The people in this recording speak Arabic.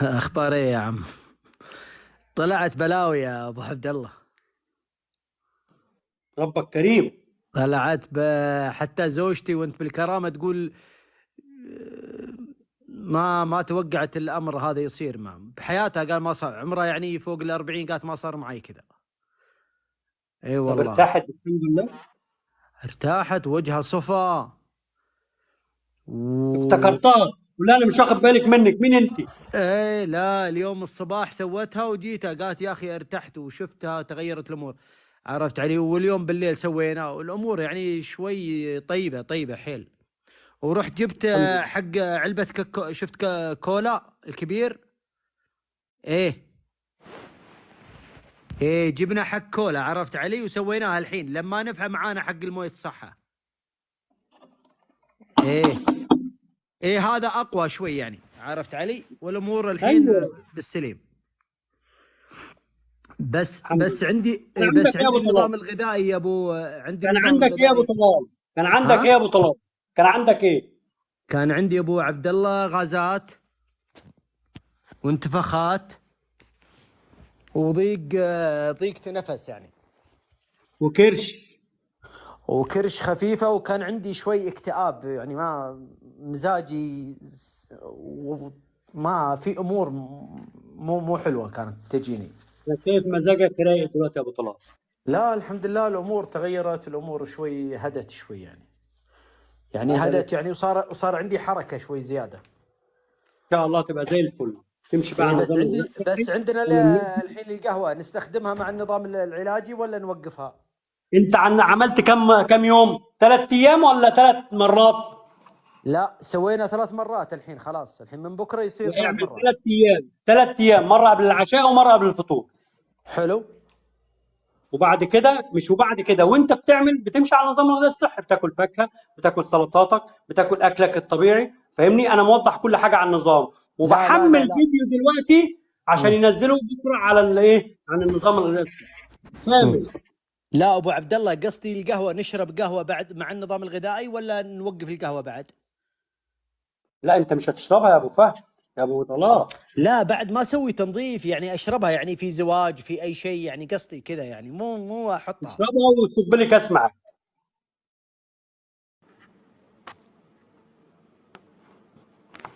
اخبار ايه يا عم؟ طلعت بلاوي يا ابو عبد الله. ربك كريم. طلعت حتى زوجتي وانت بالكرامه تقول ما توقعت الامر هذا يصير. ما بحياتها قال ما صار عمرها يعني فوق ال40، قالت ما صار معي كذا. اي طب والله. ارتاحت الحمد لله. ارتاحت وجهها صفا و افتكرتها. ولا انا مش واخد بالك منك، مين انت؟ ايه لا، اليوم الصباح سوتها وجيتها قالت يا اخي ارتحت وشفتها تغيرت الامور. عرفت علي؟ واليوم بالليل سوينا والامور يعني شوي طيبه طيبه حيل. ورحت جبت الحمد لله. حق علبة شفت كولا الكبير. ايه ايه، جبنا حق كولا، عرفت علي؟ وسويناها الحين لما نفع معانا حق المويه الصحة. ايه ايه، هذا اقوى شوي يعني، عرفت علي؟ والامور الحين ايوه. بالسليم. بس الحمد بس لله. عندي كان بس عندك ايه يا عندي ابو طلال؟ النظام الغذائي يا ابو، عندي كان النظام عندك ايه يا ابو الغذائي. طلال؟ كان عندك ايه ها، يا ابو طلال؟ كان عندك ايه؟ كان عندي ابو عبد الله غازات وانتفاخات وضيق، ضيق نفس يعني، وكرش. وكرش خفيفة، وكان عندي شوي اكتئاب يعني، ما مزاجي ما في أمور مو حلوة كانت تجيني. كيف مزاجك رايق دلوقتي يا ابو طلال؟ لا الحمد لله، الأمور تغيرت، الأمور شوي هدت شوي يعني هذا لك. هدت يعني، وصار عندي حركة شوي زيادة. ان شاء الله تبقى زي الفل. تمشي بقى إيه، على بس النظام عندي الغذائي. بس عندنا والنبي. الحين القهوة نستخدمها مع النظام العلاجي ولا نوقفها؟ انت عملت كم يوم؟ 3 ايام ولا 3 مرات؟ لا سوينا 3 مرات الحين، خلاص الحين من بكرة يصير ثلاث اعمل مرات 3 ايام، 3 ايام، مره قبل العشاء ومره قبل الفطور. حلو. وبعد كده وانت بتمشي على نظام الغذاء الصحي، بتاكل فاكهه، بتاكل سلطاتك، بتاكل اكلك الطبيعي. فاهمني؟ انا موضح كل حاجه عن النظام. لا لا وبحمل لا لا. فيديو دلوقتي عشان مم. ينزله بكره على الايه، عن النظام الغذائي الصحي مم. كامل. لا ابو عبد الله، قصدي القهوه، نشرب قهوه بعد مع النظام الغذائي ولا نوقف القهوه بعد؟ لا انت مش هتشربها يا ابو فهد، يا ابو طلال. لا بعد ما اسوي تنظيف يعني، اشربها يعني في زواج في اي شيء يعني، قصدي كذا يعني، مو احطها. تشربها وتصب لي كاس معاك.